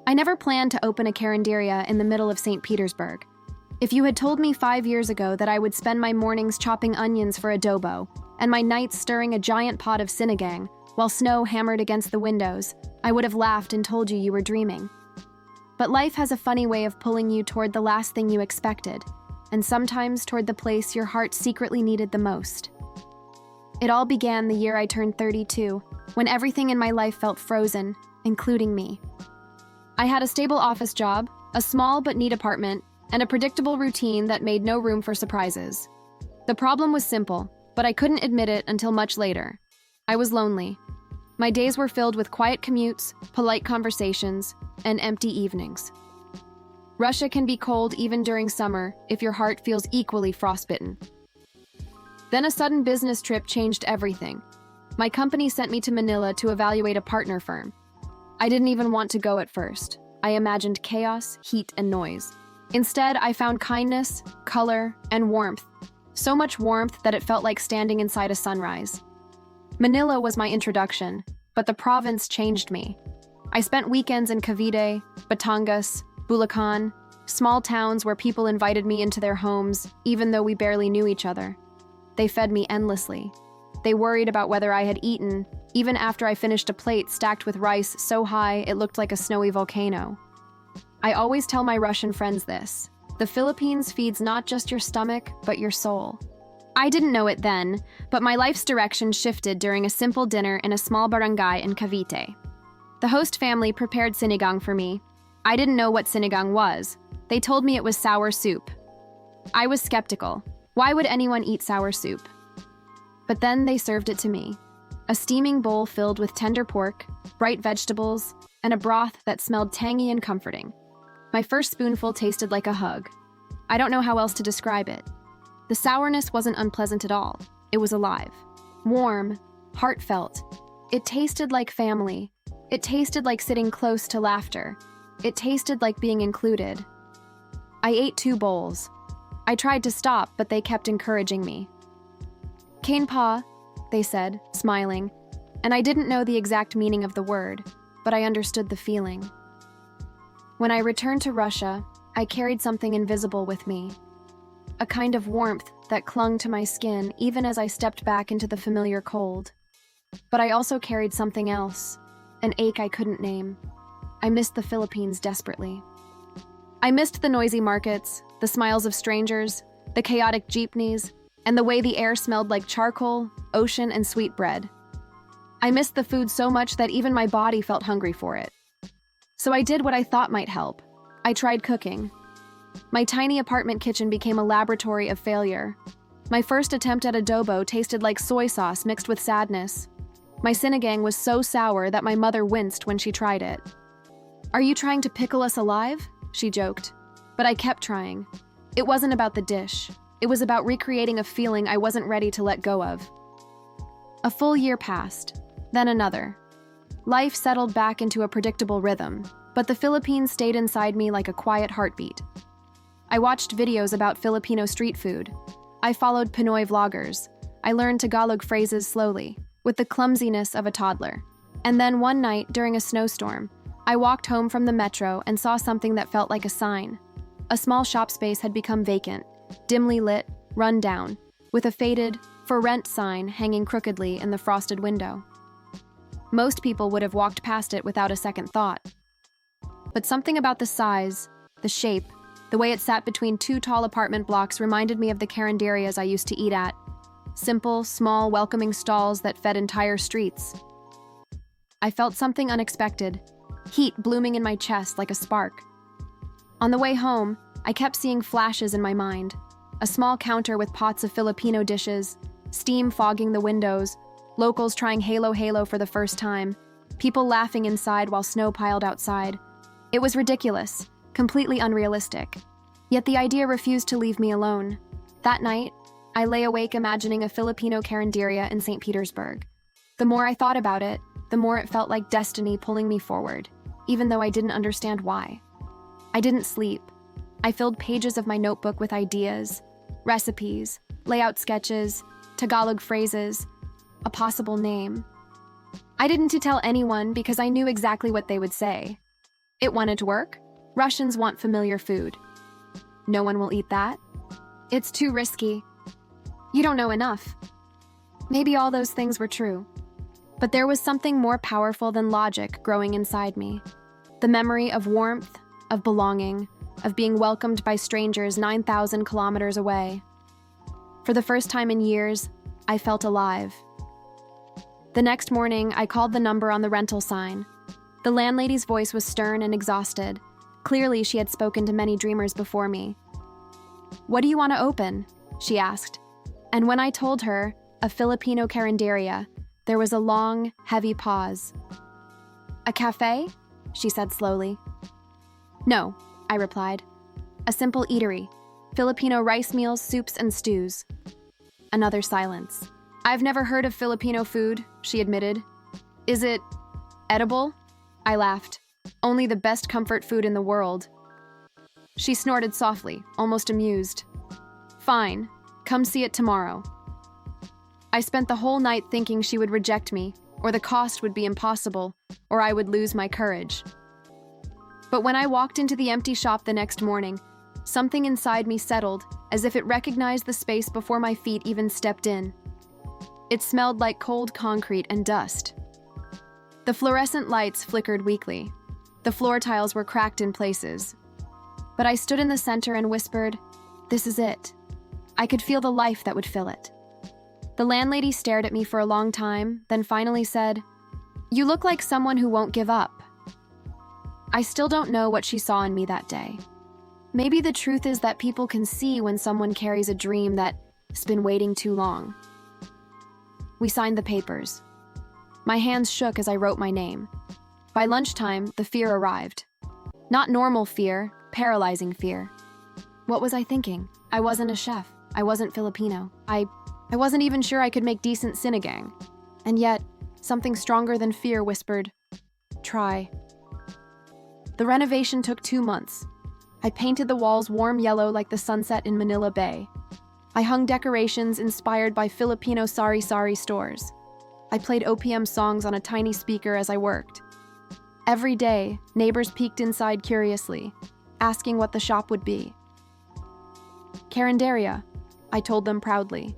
I never planned to open a Carinderia in the middle of St. Petersburg. If you had told me 5 years ago that I would spend my mornings chopping onions for adobo and my nights stirring a giant pot of sinigang while snow hammered against the windows, I would have laughed and told you were dreaming. But life has a funny way of pulling you toward the last thing you expected, and sometimes toward the place your heart secretly needed the most. It all began the year I turned 32, when everything in my life felt frozen, including me. I had a stable office job, a small but neat apartment, and a predictable routine that made no room for surprises. The problem was simple, but I couldn't admit it until much later. I was lonely. My days were filled with quiet commutes, polite conversations, and empty evenings. Russia can be cold even during summer if your heart feels equally frostbitten. Then a sudden business trip changed everything. My company sent me to Manila to evaluate a partner firm. I didn't even want to go at first. I imagined chaos, heat, and noise. Instead, I found kindness, color, and warmth. So much warmth that it felt like standing inside a sunrise. Manila was my introduction, but the province changed me. I spent weekends in Cavite, Batangas, Bulacan, small towns where people invited me into their homes, even though we barely knew each other. They fed me endlessly. They worried about whether I had eaten, even after I finished a plate stacked with rice so high it looked like a snowy volcano. I always tell my Russian friends this: the Philippines feeds not just your stomach, but your soul. I didn't know it then, but my life's direction shifted during a simple dinner in a small barangay in Cavite. The host family prepared sinigang for me. I didn't know what sinigang was. They told me it was sour soup. I was skeptical. Why would anyone eat sour soup? But then they served it to me. A steaming bowl filled with tender pork, bright vegetables, and a broth that smelled tangy and comforting. My first spoonful tasted like a hug. I don't know how else to describe it. The sourness wasn't unpleasant at all. It was alive, warm, heartfelt. It tasted like family. It tasted like sitting close to laughter. It tasted like being included. I ate 2 bowls. I tried to stop, but they kept encouraging me. "Kain pa," they said, smiling, and I didn't know the exact meaning of the word, but I understood the feeling. When I returned to Russia, I carried something invisible with me. A kind of warmth that clung to my skin even as I stepped back into the familiar cold. But I also carried something else, an ache I couldn't name. I missed the Philippines desperately. I missed the noisy markets, the smiles of strangers, the chaotic jeepneys, and the way the air smelled like charcoal, ocean, and sweet bread. I missed the food so much that even my body felt hungry for it. So I did what I thought might help. I tried cooking. My tiny apartment kitchen became a laboratory of failure. My first attempt at adobo tasted like soy sauce mixed with sadness. My sinigang was so sour that my mother winced when she tried it. "Are you trying to pickle us alive?" she joked. But I kept trying. It wasn't about the dish. It was about recreating a feeling I wasn't ready to let go of. A full year passed, then another. Life settled back into a predictable rhythm, but the Philippines stayed inside me like a quiet heartbeat. I watched videos about Filipino street food. I followed Pinoy vloggers. I learned Tagalog phrases slowly, with the clumsiness of a toddler. And then one night, during a snowstorm, I walked home from the metro and saw something that felt like a sign. A small shop space had become vacant, dimly lit, run down, with a faded, "For rent" sign hanging crookedly in the frosted window. Most people would have walked past it without a second thought. But something about the size, the shape, the way it sat between 2 tall apartment blocks reminded me of the Carinderias I used to eat at. Simple, small, welcoming stalls that fed entire streets. I felt something unexpected, heat blooming in my chest like a spark. On the way home, I kept seeing flashes in my mind. A small counter with pots of Filipino dishes, steam fogging the windows, locals trying halo for the first time, people laughing inside while snow piled outside. It was ridiculous, completely unrealistic. Yet the idea refused to leave me alone. That night, I lay awake imagining a Filipino Carinderia in St. Petersburg. The more I thought about it, the more it felt like destiny pulling me forward, even though I didn't understand why. I didn't sleep. I filled pages of my notebook with ideas, recipes, layout sketches, Tagalog phrases, a possible name. I didn't tell anyone because I knew exactly what they would say. It wanted to work. Russians want familiar food. No one will eat that. It's too risky. You don't know enough. Maybe all those things were true. But there was something more powerful than logic growing inside me. The memory of warmth, of belonging, of being welcomed by strangers 9,000 kilometers away. For the first time in years, I felt alive. The next morning, I called the number on the rental sign. The landlady's voice was stern and exhausted. Clearly, she had spoken to many dreamers before me. "What do you want to open?" she asked. And when I told her, a Filipino Carinderia, there was a long, heavy pause. "A cafe?" she said slowly. "No," I replied. "A simple eatery. Filipino rice meals, soups, and stews." Another silence. "I've never heard of Filipino food," she admitted. "Is it edible?" I laughed. "Only the best comfort food in the world." She snorted softly, almost amused. "Fine, come see it tomorrow." I spent the whole night thinking she would reject me, or the cost would be impossible, or I would lose my courage. But when I walked into the empty shop the next morning, something inside me settled, as if it recognized the space before my feet even stepped in. It smelled like cold concrete and dust. The fluorescent lights flickered weakly. The floor tiles were cracked in places. But I stood in the center and whispered, "This is it." I could feel the life that would fill it. The landlady stared at me for a long time, then finally said, "You look like someone who won't give up." I still don't know what she saw in me that day. Maybe the truth is that people can see when someone carries a dream that's been waiting too long. We signed the papers. My hands shook as I wrote my name. By lunchtime, the fear arrived. Not normal fear, paralyzing fear. What was I thinking? I wasn't a chef. I wasn't Filipino. I wasn't even sure I could make decent sinigang. And yet, something stronger than fear whispered, "Try." The renovation took 2 months. I painted the walls warm yellow like the sunset in Manila Bay. I hung decorations inspired by Filipino sari-sari stores. I played OPM songs on a tiny speaker as I worked. Every day, neighbors peeked inside curiously, asking what the shop would be. "Carinderia," I told them proudly.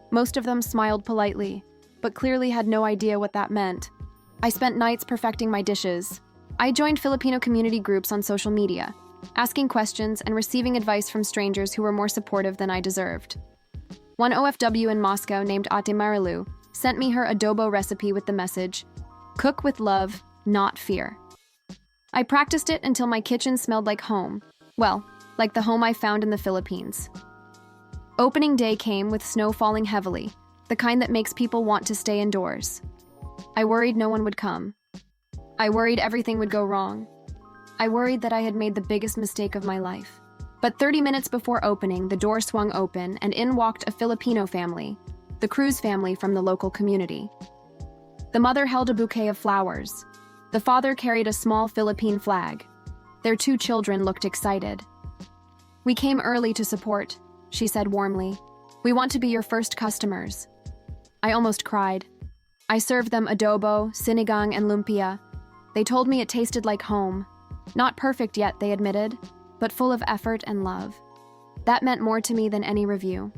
Most of them smiled politely, but clearly had no idea what that meant. I spent nights perfecting my dishes. I joined Filipino community groups on social media, asking questions and receiving advice from strangers who were more supportive than I deserved. One OFW in Moscow named Ate Marilu sent me her adobo recipe with the message, "Cook with love, not fear." I practiced it until my kitchen smelled like home. Well, like the home I found in the Philippines. Opening day came with snow falling heavily, the kind that makes people want to stay indoors. I worried no one would come. I worried everything would go wrong. I worried that I had made the biggest mistake of my life. But 30 minutes before opening, the door swung open and in walked a Filipino family, the Cruz family from the local community. The mother held a bouquet of flowers. The father carried a small Philippine flag. Their 2 children looked excited. "We came early to support," she said warmly. "We want to be your first customers." I almost cried. I served them adobo, sinigang, and lumpia. They told me it tasted like home. Not perfect yet, they admitted, but full of effort and love. That meant more to me than any review.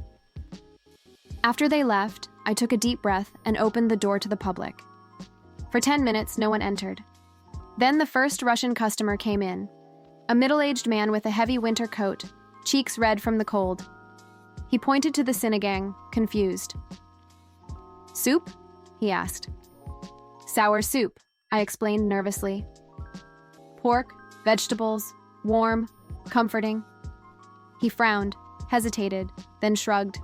After they left, I took a deep breath and opened the door to the public. For 10 minutes, no one entered. Then the first Russian customer came in. A middle-aged man with a heavy winter coat, cheeks red from the cold. He pointed to the sinigang, confused. "Soup?" he asked. "Sour soup," I explained nervously. "Pork, vegetables, warm, comforting." He frowned, hesitated, then shrugged.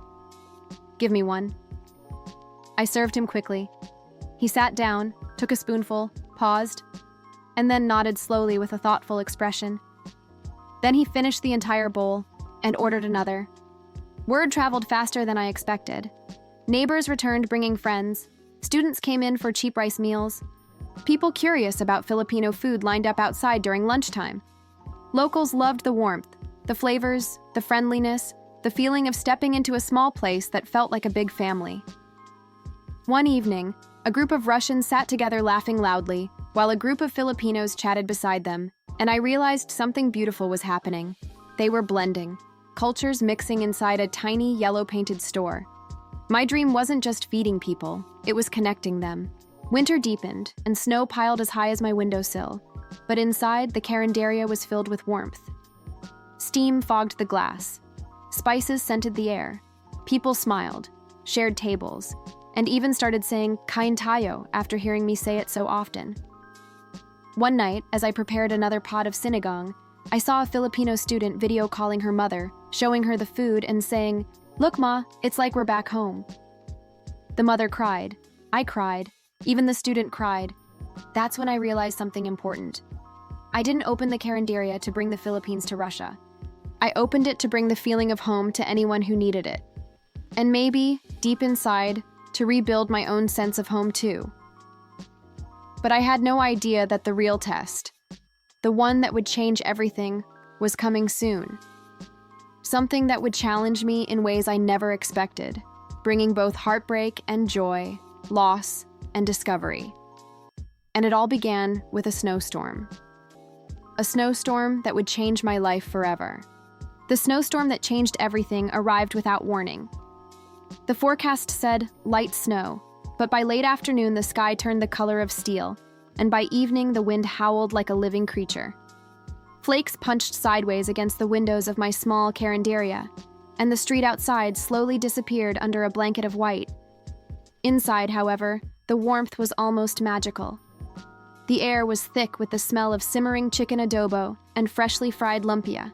"Give me one." I served him quickly. He sat down, took a spoonful, paused, and then nodded slowly with a thoughtful expression. Then he finished the entire bowl and ordered another. Word traveled faster than I expected. Neighbors returned bringing friends. Students came in for cheap rice meals. People curious about Filipino food lined up outside during lunchtime. Locals loved the warmth, the flavors, the friendliness, the feeling of stepping into a small place that felt like a big family. One evening, a group of Russians sat together laughing loudly, while a group of Filipinos chatted beside them, and I realized something beautiful was happening. They were blending, cultures mixing inside a tiny yellow-painted store. My dream wasn't just feeding people, it was connecting them. Winter deepened, and snow piled as high as my windowsill, but inside, the Carinderia was filled with warmth. Steam fogged the glass. Spices scented the air. People smiled, shared tables, and even started saying "kain tayo" after hearing me say it so often. One night, as I prepared another pot of sinigang, I saw a Filipino student video calling her mother, showing her the food and saying, "Look, Ma, it's like we're back home." The mother cried. I cried. Even the student cried. That's when I realized something important. I didn't open the Carinderia to bring the Philippines to Russia. I opened it to bring the feeling of home to anyone who needed it. And maybe, deep inside, to rebuild my own sense of home too. But I had no idea that the real test, the one that would change everything, was coming soon. Something that would challenge me in ways I never expected, bringing both heartbreak and joy, loss and discovery. And it all began with a snowstorm. A snowstorm that would change my life forever. The snowstorm that changed everything arrived without warning. The forecast said light snow, but by late afternoon the sky turned the color of steel, and by evening the wind howled like a living creature. Flakes punched sideways against the windows of my small Carinderia, and the street outside slowly disappeared under a blanket of white. Inside, however, the warmth was almost magical. The air was thick with the smell of simmering chicken adobo and freshly fried lumpia.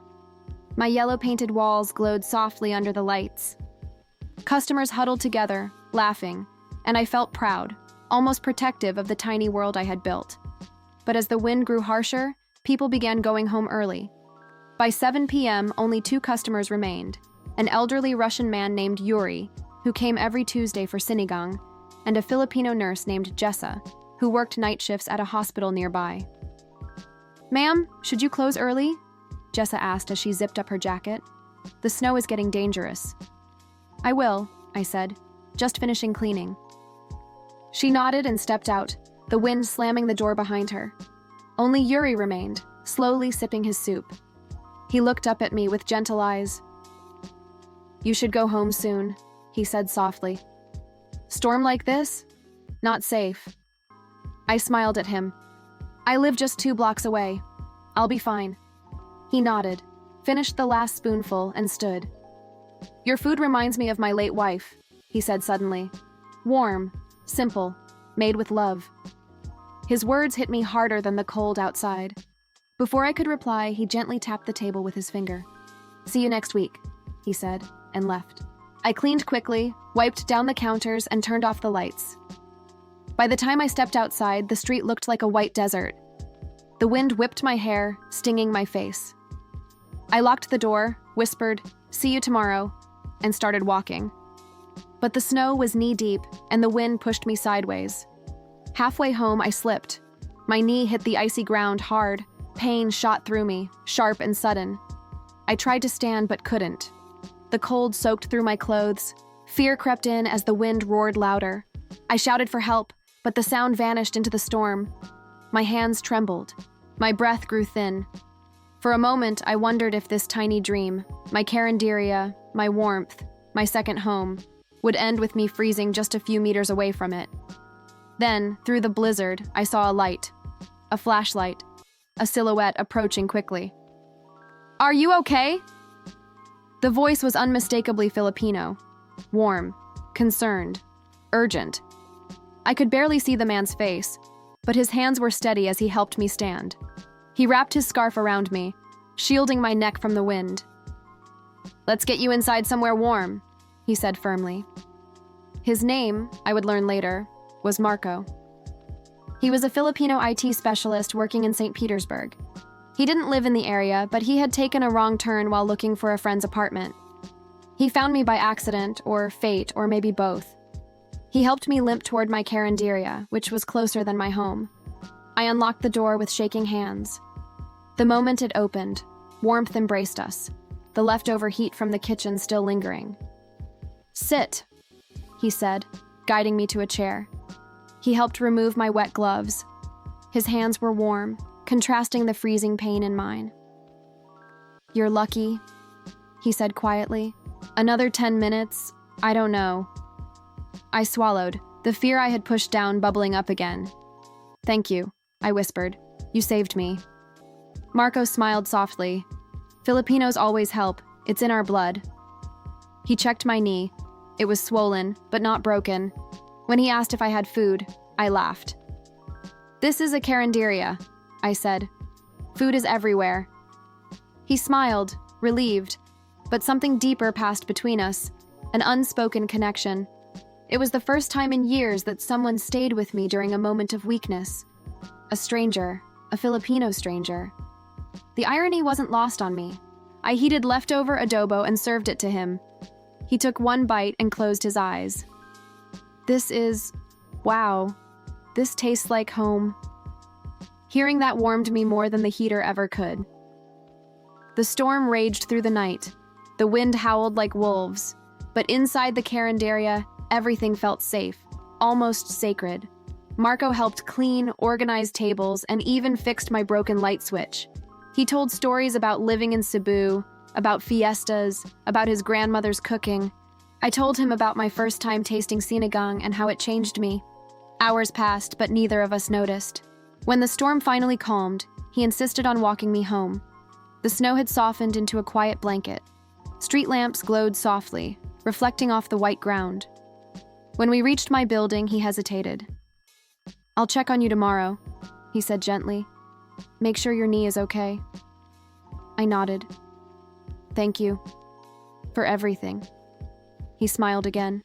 My yellow-painted walls glowed softly under the lights. Customers huddled together, laughing, and I felt proud, almost protective of the tiny world I had built. But as the wind grew harsher, people began going home early. By 7 p.m., only 2 customers remained, an elderly Russian man named Yuri, who came every Tuesday for sinigang, and a Filipino nurse named Jessa, who worked night shifts at a hospital nearby. "Ma'am, should you close early?" Jessa asked as she zipped up her jacket. "The snow is getting dangerous." "I will," I said, just finishing cleaning. She nodded and stepped out, the wind slamming the door behind her. Only Yuri remained, slowly sipping his soup. He looked up at me with gentle eyes. "You should go home soon," he said softly. "Storm like this? Not safe." I smiled at him. "I live just 2 blocks away. I'll be fine." He nodded, finished the last spoonful, and stood. "Your food reminds me of my late wife," he said suddenly. "Warm, simple, made with love." His words hit me harder than the cold outside. Before I could reply, he gently tapped the table with his finger. "See you next week," he said, and left. I cleaned quickly, wiped down the counters, and turned off the lights. By the time I stepped outside, the street looked like a white desert. The wind whipped my hair, stinging my face. I locked the door, whispered, "See you tomorrow," and started walking. But the snow was knee-deep, and the wind pushed me sideways. Halfway home, I slipped. My knee hit the icy ground hard. Pain shot through me, sharp and sudden. I tried to stand but couldn't. The cold soaked through my clothes. Fear crept in as the wind roared louder. I shouted for help, but the sound vanished into the storm. My hands trembled. My breath grew thin. For a moment, I wondered if this tiny dream, my Carinderia, my warmth, my second home, would end with me freezing just a few meters away from it. Then, through the blizzard, I saw a light. A flashlight. A silhouette approaching quickly. "Are you okay?" The voice was unmistakably Filipino. Warm, concerned, urgent. I could barely see the man's face, but his hands were steady as he helped me stand. He wrapped his scarf around me, shielding my neck from the wind. "Let's get you inside somewhere warm," he said firmly. His name, I would learn later, was Marco. He was a Filipino IT specialist working in Saint Petersburg. He didn't live in the area, but he had taken a wrong turn while looking for a friend's apartment. He found me by accident, or fate, or maybe both. He helped me limp toward my Carinderia, which was closer than my home. I unlocked the door with shaking hands. The moment it opened, warmth embraced us, the leftover heat from the kitchen still lingering. "Sit," he said, guiding me to a chair. He helped remove my wet gloves. His hands were warm, contrasting the freezing pain in mine. "You're lucky," he said quietly. "Another 10 minutes, I don't know." I swallowed, the fear I had pushed down bubbling up again. "Thank you," I whispered. "You saved me." Marco smiled softly. "Filipinos always help. It's in our blood." He checked my knee. It was swollen, but not broken. When he asked if I had food, I laughed. "This is a Carinderia," I said. "Food is everywhere." He smiled, relieved, but something deeper passed between us, an unspoken connection. It was the first time in years that someone stayed with me during a moment of weakness. A stranger, a Filipino stranger. The irony wasn't lost on me. I heated leftover adobo and served it to him. He took one bite and closed his eyes. Wow, this tastes like home. Hearing that warmed me more than the heater ever could. The storm raged through the night. The wind howled like wolves, but inside the Carinderia, everything felt safe, almost sacred. Marco helped clean, organize tables, and even fixed my broken light switch. He told stories about living in Cebu, about fiestas, about his grandmother's cooking. I told him about my first time tasting sinigang and how it changed me. Hours passed, but neither of us noticed. When the storm finally calmed, he insisted on walking me home. The snow had softened into a quiet blanket. Street lamps glowed softly, reflecting off the white ground. When we reached my building, he hesitated. "I'll check on you tomorrow," he said gently. "Make sure your knee is okay." I nodded. "Thank you. For everything." He smiled again.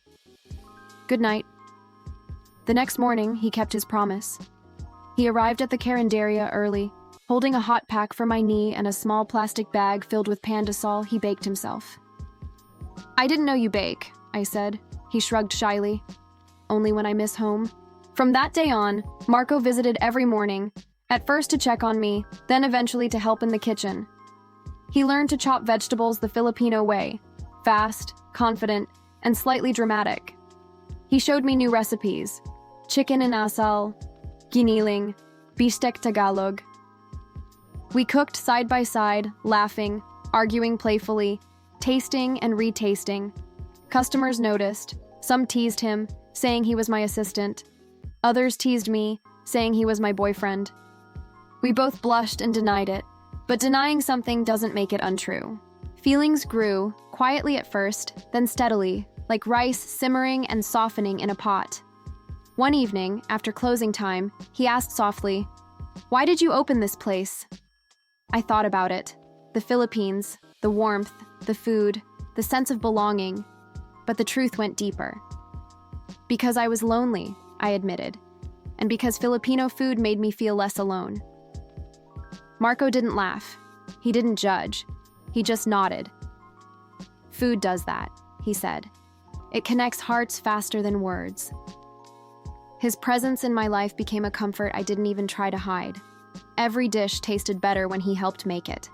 "Good night." The next morning, he kept his promise. He arrived at the Carinderia early. Holding a hot pack for my knee and a small plastic bag filled with pandesal, he baked himself. "I didn't know you bake," I said. He shrugged shyly. "Only when I miss home." From that day on, Marco visited every morning, at first to check on me, then eventually to help in the kitchen. He learned to chop vegetables the Filipino way, fast, confident, and slightly dramatic. He showed me new recipes: chicken and asal, giniling, bistec Tagalog. We cooked side by side, laughing, arguing playfully, tasting and retasting. Customers noticed. Some teased him, saying he was my assistant. Others teased me, saying he was my boyfriend. We both blushed and denied it, but denying something doesn't make it untrue. Feelings grew, quietly at first, then steadily, like rice simmering and softening in a pot. One evening, after closing time, he asked softly, "Why did you open this place?" I thought about it. The Philippines, the warmth, the food, the sense of belonging. But the truth went deeper. Because I was lonely, I admitted, and because Filipino food made me feel less alone. Marco didn't laugh. He didn't judge. He just nodded. "Food does that," he said. "It connects hearts faster than words." His presence in my life became a comfort I didn't even try to hide. Every dish tasted better when he helped make it.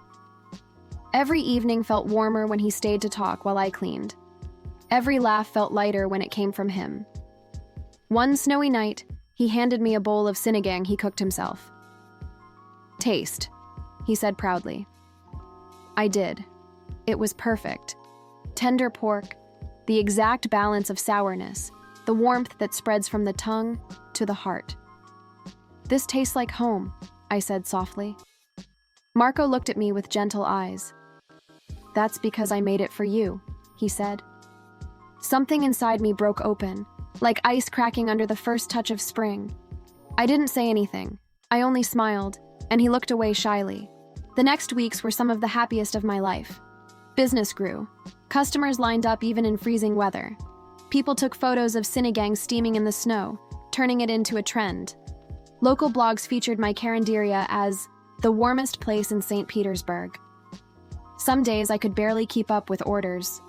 Every evening felt warmer when he stayed to talk while I cleaned. Every laugh felt lighter when it came from him. One snowy night, he handed me a bowl of sinigang he cooked himself. "Taste," he said proudly. I did. It was perfect. Tender pork, the exact balance of sourness, the warmth that spreads from the tongue to the heart. "This tastes like home," I said softly. Marco looked at me with gentle eyes. "That's because I made it for you," he said. Something inside me broke open, like ice cracking under the first touch of spring. I didn't say anything. I only smiled, and he looked away shyly. The next weeks were some of the happiest of my life. Business grew. Customers lined up even in freezing weather. People took photos of sinigang steaming in the snow, turning it into a trend. Local blogs featured my Carinderia as the warmest place in Saint Petersburg. Some days I could barely keep up with orders.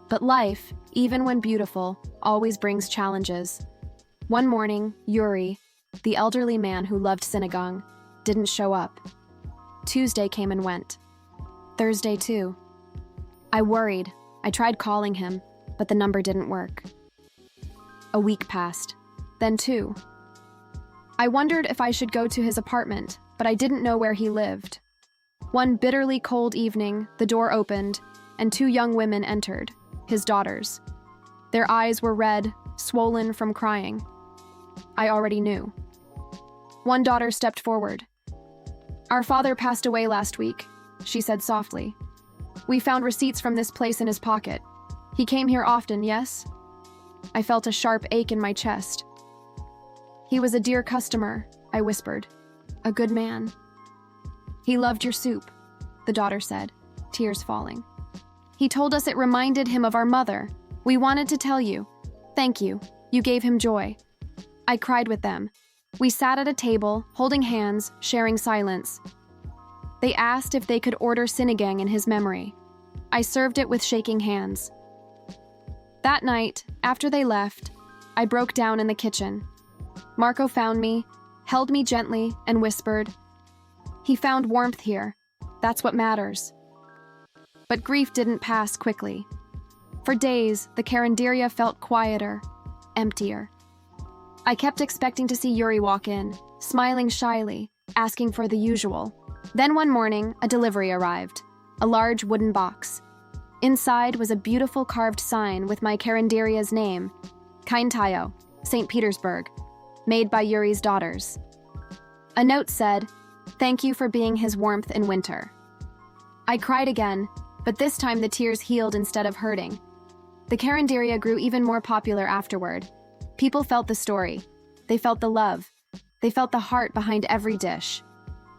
But life, even when beautiful, always brings challenges. One morning, Yuri, the elderly man who loved sinigang, didn't show up. Tuesday came and went. Thursday too. I worried. I tried calling him, but the number didn't work. A week passed, then two. I wondered if I should go to his apartment, but I didn't know where he lived. One bitterly cold evening, the door opened, and two young women entered, his daughters. Their eyes were red, swollen from crying. I already knew. One daughter stepped forward. "Our father passed away last week," she said softly. "We found receipts from this place in his pocket. He came here often, yes?" I felt a sharp ache in my chest. "He was a dear customer," I whispered. "A good man." "He loved your soup," the daughter said, tears falling. "He told us it reminded him of our mother. We wanted to tell you. Thank you. You gave him joy." I cried with them. We sat at a table, holding hands, sharing silence. They asked if they could order sinigang in his memory. I served it with shaking hands. That night, after they left, I broke down in the kitchen. Marco found me, held me gently, and whispered, "He found warmth here. That's what matters." But grief didn't pass quickly. For days, the Carinderia felt quieter, emptier. I kept expecting to see Yuri walk in, smiling shyly, asking for the usual. Then one morning, a delivery arrived, a large wooden box. Inside was a beautiful carved sign with my Carinderia's name, Kain Tayo, Saint Petersburg, made by Yuri's daughters. A note said, "Thank you for being his warmth in winter." I cried again, but this time the tears healed instead of hurting. The Carinderia grew even more popular afterward. People felt the story. They felt the love. They felt the heart behind every dish.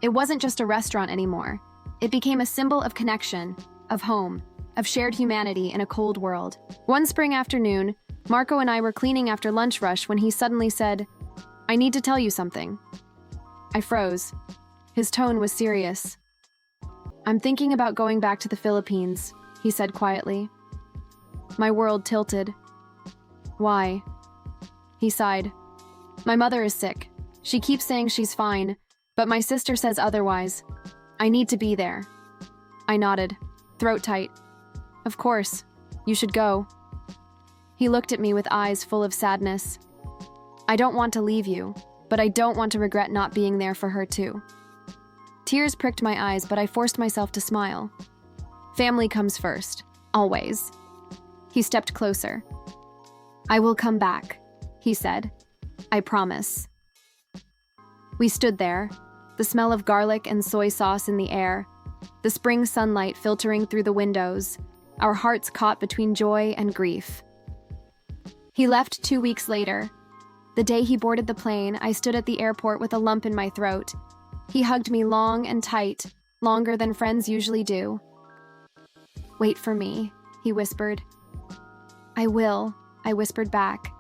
It wasn't just a restaurant anymore. It became a symbol of connection, of home, of shared humanity in a cold world. One spring afternoon, Marco and I were cleaning after lunch rush when he suddenly said, "I need to tell you something." I froze. His tone was serious. "I'm thinking about going back to the Philippines," he said quietly. My world tilted. "Why?" He sighed. "My mother is sick. She keeps saying she's fine, but my sister says otherwise. I need to be there." I nodded, throat tight. "Of course. You should go." He looked at me with eyes full of sadness. "I don't want to leave you, but I don't want to regret not being there for her too." Tears pricked my eyes, but I forced myself to smile. "Family comes first, always." He stepped closer. "I will come back," he said. "I promise." We stood there, the smell of garlic and soy sauce in the air, the spring sunlight filtering through the windows, our hearts caught between joy and grief. He left 2 weeks later. The day he boarded the plane, I stood at the airport with a lump in my throat. He hugged me long and tight, longer than friends usually do. "Wait for me," he whispered. "I will," I whispered back.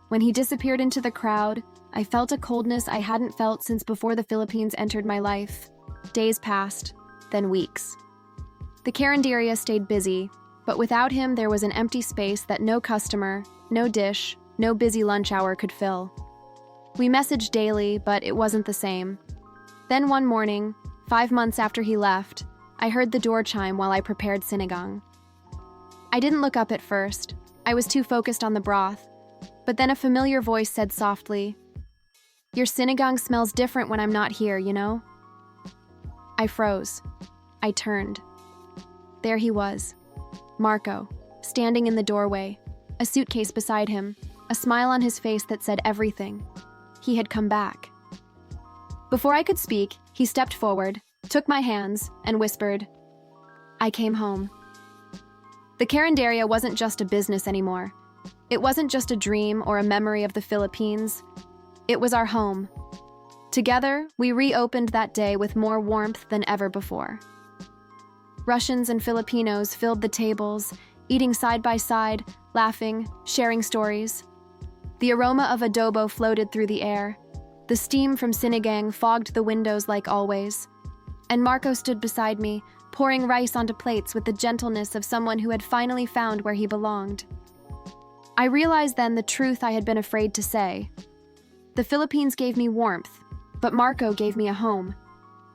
When he disappeared into the crowd, I felt a coldness I hadn't felt since before the Philippines entered my life. Days passed, then weeks. The Carinderia stayed busy, but without him there was an empty space that no customer, no dish, no busy lunch hour could fill. We messaged daily, but it wasn't the same. Then one morning, 5 months after he left, I heard the door chime while I prepared sinigang. I didn't look up at first. I was too focused on the broth. But then a familiar voice said softly, "Your sinigang smells different when I'm not here, you know?" I froze. I turned. There he was, Marco, standing in the doorway, a suitcase beside him, a smile on his face that said everything. He had come back. Before I could speak, he stepped forward, took my hands, and whispered, "I came home." The Carinderia wasn't just a business anymore. It wasn't just a dream or a memory of the Philippines. It was our home. Together, we reopened that day with more warmth than ever before. Russians and Filipinos filled the tables, eating side by side, laughing, sharing stories. The aroma of adobo floated through the air. The steam from sinigang fogged the windows like always. And Marco stood beside me, pouring rice onto plates with the gentleness of someone who had finally found where he belonged. I realized then the truth I had been afraid to say. The Philippines gave me warmth, but Marco gave me a home.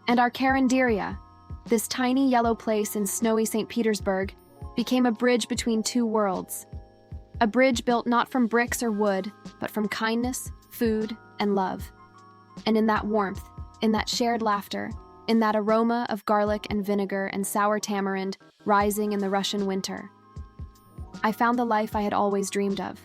And our Carinderia, this tiny yellow place in snowy St. Petersburg, became a bridge between two worlds. A bridge built not from bricks or wood, but from kindness, food, and love. And in that warmth, in that shared laughter, in that aroma of garlic and vinegar and sour tamarind rising in the Russian winter, I found the life I had always dreamed of.